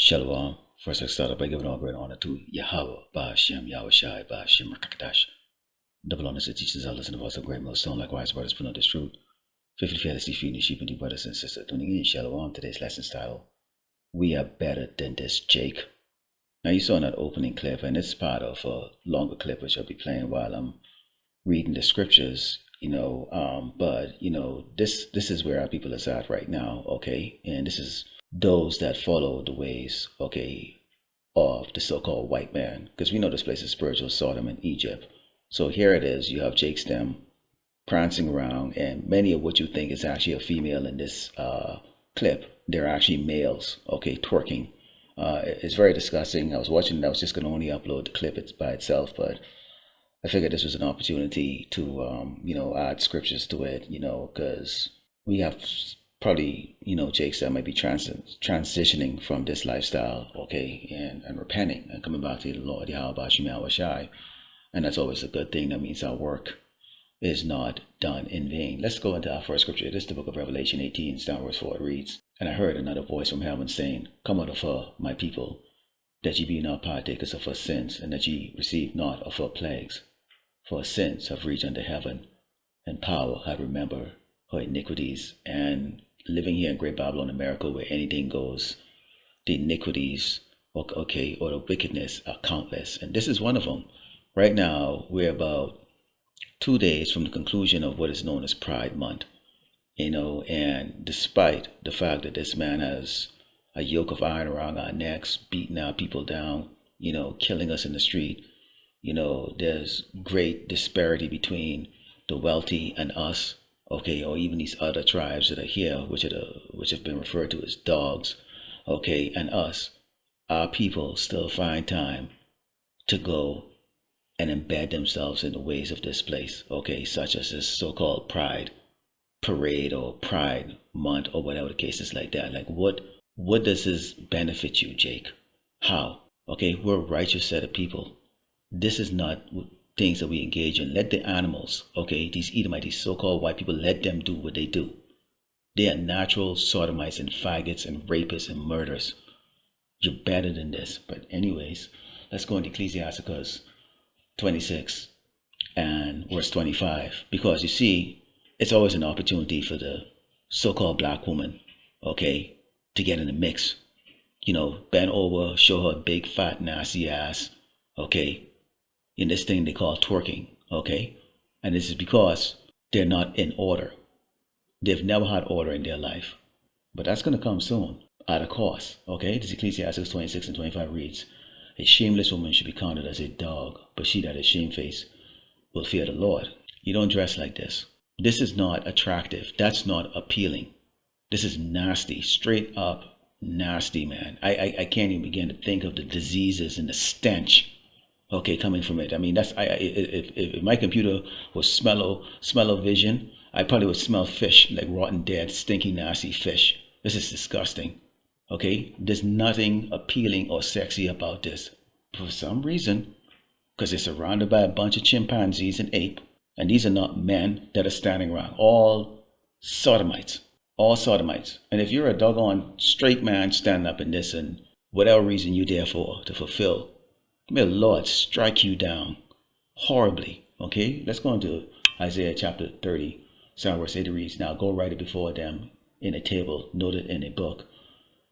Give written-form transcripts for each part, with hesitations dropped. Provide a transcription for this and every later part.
Shalom. First, I start by giving all great honor to Yahweh, Ba'ashem, Yahweh Shai, Ba'ashem, Rakakadash. Double honors to teachers, elders, and of us a great millstone. Likewise, brothers, put on this truth. Faithfully, fearlessly feeding the sheep and you brothers and sisters. Tuning in, Shalom. Today's lesson's title, We Are Better Than This, Jake. Now, you saw in that opening clip, and it's part of a longer clip which I'll be playing while I'm reading the scriptures, but this is where our people is at right now, okay? And this is those that follow the ways, okay, of the so-called white man, because we know this place is spiritual Sodom and Egypt. So here it is, you have Jake Stem prancing around, and many of what you think is actually a female in this clip, they're actually males, okay, twerking. It's very disgusting. I was watching it, I was just going to only upload the clip by itself, but I figured this was an opportunity to, add scriptures to it, because we have probably, Jakes that might be transitioning from this lifestyle, okay, and repenting and coming back to the Lord, Yahweh Shai. And that's always a good thing. That means our work is not done in vain. Let's go into our first scripture. This is the book of Revelation 18, down verse 4. It reads, And I heard another voice from heaven saying, Come out of her, my people, that ye be not partakers of her sins, and that ye receive not of her plagues. For her sins have reached unto heaven, and power have remembered her iniquities. And living here in Great Babylon, America, where anything goes, the iniquities, or the wickedness are countless. And this is one of them. Right now, we're about 2 days from the conclusion of what is known as Pride Month. And despite the fact that this man has a yoke of iron around our necks, beating our people down, killing us in the street, there's great disparity between the wealthy and us, okay, or even these other tribes that are here, which have been referred to as dogs, okay, and us. Our people still find time to go and embed themselves in the ways of this place, okay, such as this so-called Pride Parade or Pride Month or whatever the case is like that. Like, what does this benefit you, Jake? How? Okay, we're a righteous set of people. This is not things that we engage in. Let the animals, okay, these Edomites, these so-called white people, let them do what they do. They are natural sodomites and faggots and rapists and murderers. You're better than this. But anyways, let's go into Ecclesiasticus 26 and verse 25. Because you see, it's always an opportunity for the so-called black woman, okay, to get in the mix. Bend over, show her big, fat, nasty ass, okay, in this thing they call twerking, okay? And this is because they're not in order. They've never had order in their life. But that's going to come soon, at a cost, okay? This Ecclesiastes 26 and 25 reads, A shameless woman should be counted as a dog, but she that is shamefaced will fear the Lord. You don't dress like this. This is not attractive. That's not appealing. This is nasty, straight up nasty, man. I can't even begin to think of the diseases and the stench, okay, coming from it. I mean, if my computer was smell-o-vision, I probably would smell fish, like rotten, dead, stinky, nasty fish. This is disgusting, okay? There's nothing appealing or sexy about this. For some reason, because they're surrounded by a bunch of chimpanzees and ape, and these are not men that are standing around, all sodomites. And if you're a doggone straight man standing up in this, and whatever reason you're there for, to fulfill, may the Lord strike you down horribly, okay? Let's go into Isaiah chapter 30, verse 8 reads, Now go write it before them in a table, noted in a book,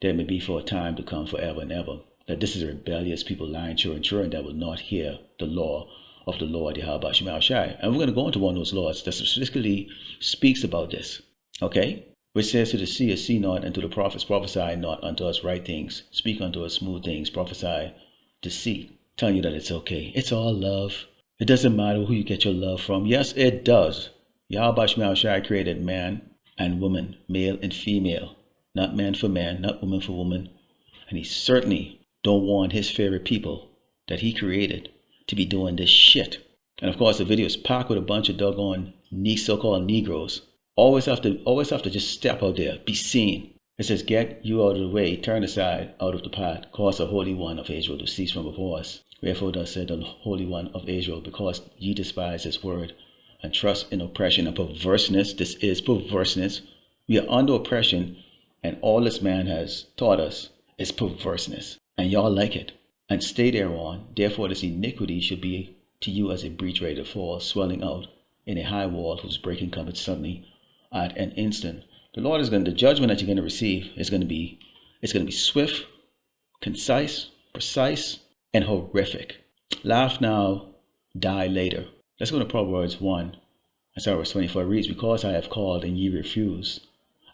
there may be for a time to come forever and ever, that this is a rebellious people lying true and true, and that will not hear the law of the Lord, Yahweh Shai. And we're going to go into one of those laws that specifically speaks about this, okay? Which says to the seer, see not, and to the prophets, prophesy not unto us right things, speak unto us smooth things, prophesy deceit, telling you that it's okay. It's all love. It doesn't matter who you get your love from. Yes, it does. Yahweh Shai created man and woman, male and female, not man for man, not woman for woman. And he certainly don't want his favorite people that he created to be doing this shit. And of course, the video is packed with a bunch of doggone so-called Negroes. Always have to just step out there, be seen. It says, get you out of the way, turn aside out of the path, cause the Holy One of Israel to cease from before us. Wherefore thus said the Holy One of Israel, because ye despise his word, and trust in oppression and perverseness. This is perverseness. We are under oppression, and all this man has taught us It's perverseness. And y'all like it. And stay thereon. Therefore this iniquity should be to you as a breach ready to fall, swelling out in a high wall whose breaking cometh suddenly at an instant. The judgment that you're going to receive is going to be, it's going to be swift, concise, precise, and horrific. Laugh now, die later. Let's go to Proverbs 1. And start verse 24. It reads, because I have called and ye refuse,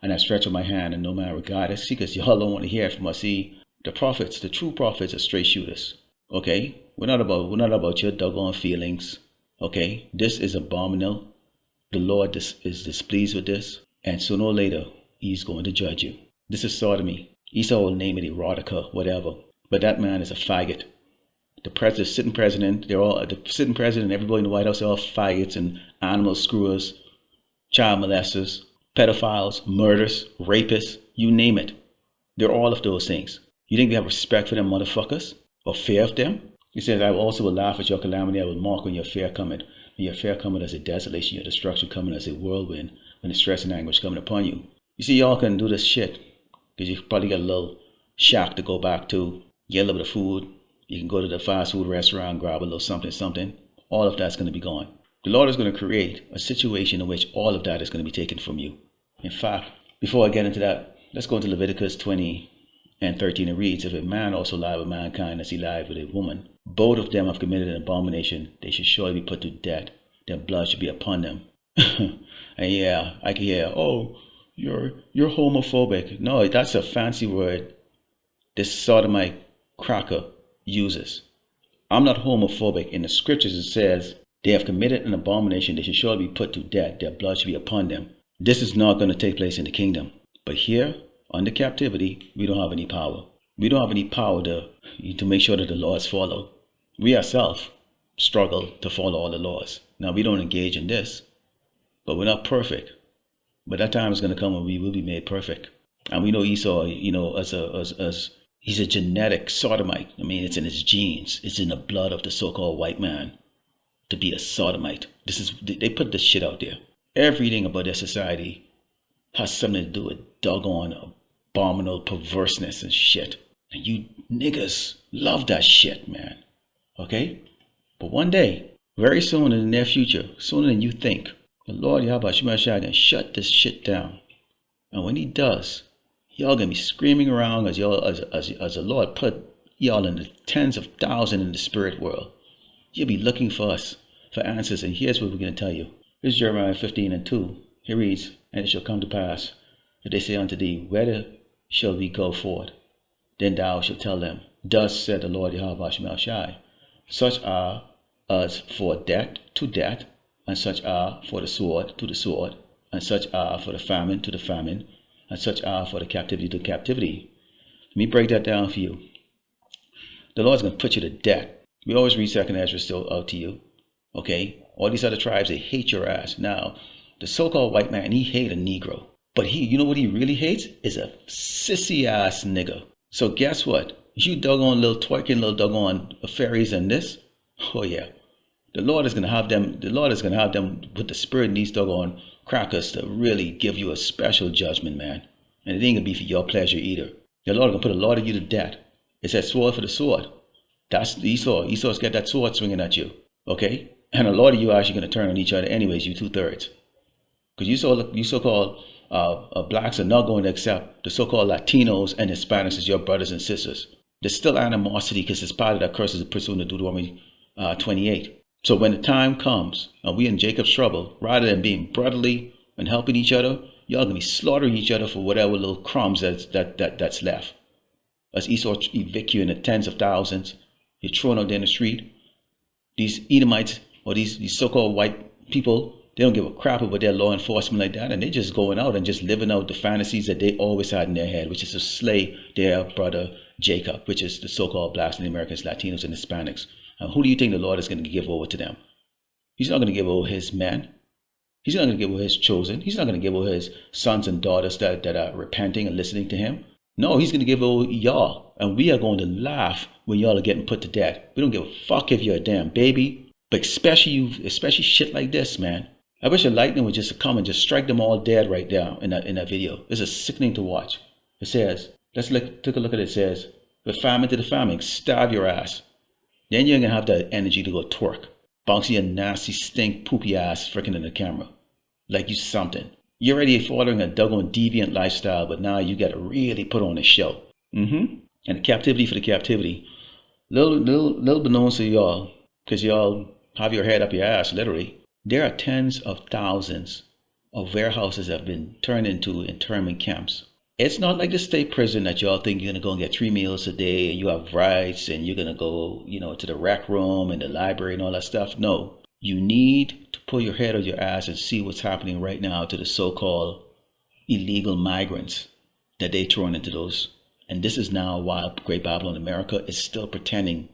and I stretch out my hand and no man regard us. See, because y'all don't want to hear from us. See, the prophets, the true prophets are straight shooters. Okay? We're not about your doggone feelings. Okay? This is abominable. The Lord is displeased with this. And sooner or later, he's going to judge you. This is sodomy. Esau will name it erotica, whatever. But that man is a faggot. The sitting president, the sitting president and everybody in the White House are all faggots and animal screwers, child molesters, pedophiles, murderers, rapists, you name it. They're all of those things. You think we have respect for them motherfuckers? Or fear of them? He says, I also will laugh at your calamity. I will mock when your fear cometh. When your fear cometh as a desolation, your destruction coming as a whirlwind, when the stress and anguish coming upon you. You see, y'all can do this shit because you probably got a little shack to go back to, get a little bit of food. You can go to the fast food restaurant, grab a little something. All of that's going to be gone. The Lord is going to create a situation in which all of that is going to be taken from you. In fact, before I get into that, let's go into Leviticus 20 and 13. It reads, if a man also lie with mankind as he lied with a woman, both of them have committed an abomination. They should surely be put to death. Their blood should be upon them. And yeah, I can hear, oh, you're homophobic. No, that's a fancy word this sodomite cracker uses. I'm not homophobic. In the scriptures it says they have committed an abomination. They should surely be put to death. Their blood should be upon them. This is not going to take place in the kingdom. But here, under captivity, we don't have any power. We don't have any power to make sure that the laws follow. We ourselves struggle to follow all the laws. Now, we don't engage in this, but we're not perfect. But that time is going to come when we will be made perfect. And we know Esau, as he's a genetic sodomite. I mean, it's in his genes. It's in the blood of the so-called white man to be a sodomite. They put this shit out there. Everything about their society has something to do with doggone abominable perverseness and shit. And you niggas love that shit, man. Okay? But one day, very soon in the near future, sooner than you think, the Lord Yahweh Shemashah gonna shut this shit down. And when he does, y'all gonna be screaming around as the Lord put y'all in the tens of thousands in the spirit world. You'll be looking for us for answers, and here's what we're gonna tell you. This is Jeremiah 15 and 2. He reads, and it shall come to pass, that they say unto thee, whither shall we go forth? Then thou shalt tell them, thus said the Lord Yahweh Shemashah, such are as for death to death, and such are for the sword to the sword, and such are for the famine to the famine, and such are for the captivity to captivity. Let me break that down for you. The Lord's going to put you to death. We always read 2nd Ezra still out to you. Okay? All these other tribes, they hate your ass. Now, the so-called white man, he hate a Negro. But you know what he really hates? Is a sissy ass nigga. So guess what? You doggone little twerking little doggone fairies and this. Oh yeah. The Lord is gonna have them with the spirit in these doggone crackers to really give you a special judgment, man. And it ain't gonna be for your pleasure either. The Lord gonna put a lot of you to death. It's that sword for the sword. That's Esau. Esau's got that sword swinging at you. Okay? And a lot of you are actually gonna turn on each other anyways, you 2/3. Because you so-called blacks are not going to accept the so-called Latinos and Hispanics as your brothers and sisters. There's still animosity because it's part of that curse is pursuing the Deuteronomy 28. So when the time comes and we in Jacob's trouble, rather than being brotherly and helping each other, y'all gonna be slaughtering each other for whatever little crumbs that's left. As Esau evict you in the tens of thousands, you're thrown out there in the street. These Edomites or these so-called white people, they don't give a crap about their law enforcement like that, and they're just going out and just living out the fantasies that they always had in their head, which is to slay their brother Jacob, which is the so-called blacks and the Americans, Latinos and Hispanics. And who do you think the Lord is going to give over to them? He's not going to give over his men. He's not going to give over his chosen. He's not going to give over his sons and daughters that are repenting and listening to him. No, he's going to give over y'all. And we are going to laugh when y'all are getting put to death. We don't give a fuck if you're a damn baby. But especially shit like this, man. I wish the lightning would just come and just strike them all dead right now in that video. This is sickening to watch. It says, Take a look at it. It says, the famine to the famine, starve your ass. Then you're going to have the energy to go twerk. Bounce your nasty, stink, poopy ass freaking in the camera. Like you something. You're already following a doggone deviant lifestyle, but now you got to really put on a show. And the captivity for the captivity. Little beknownst to y'all, because y'all have your head up your ass, literally. There are tens of thousands of warehouses that have been turned into internment camps. It's not like the state prison that y'all think you're going to go and get 3 meals a day and you have rights and you're going to go, to the rec room and the library and all that stuff. No, you need to pull your head out your ass and see what's happening right now to the so-called illegal migrants that they thrown into those. And this is now why Great Babylon America is still pretending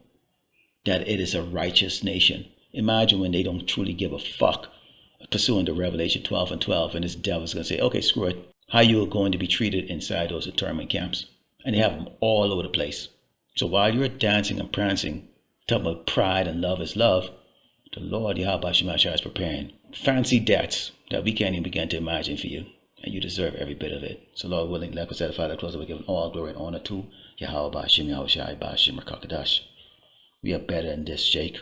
that it is a righteous nation. Imagine when they don't truly give a fuck, pursuing the Revelation 12 and 12, and this devil's going to say, okay, screw it. How you are going to be treated inside those internment camps. And they have them all over the place. So while you're dancing and prancing, talking about pride and love is love, the Lord Yahweh Shemashah is preparing fancy debts that we can't even begin to imagine for you. And you deserve every bit of it. So Lord willing, like we said, the Father, close, we're giving all glory and honor to Yahweh Ba'ashem Yahushai Ba'ashem Rakakadash. We are better than this, Jake.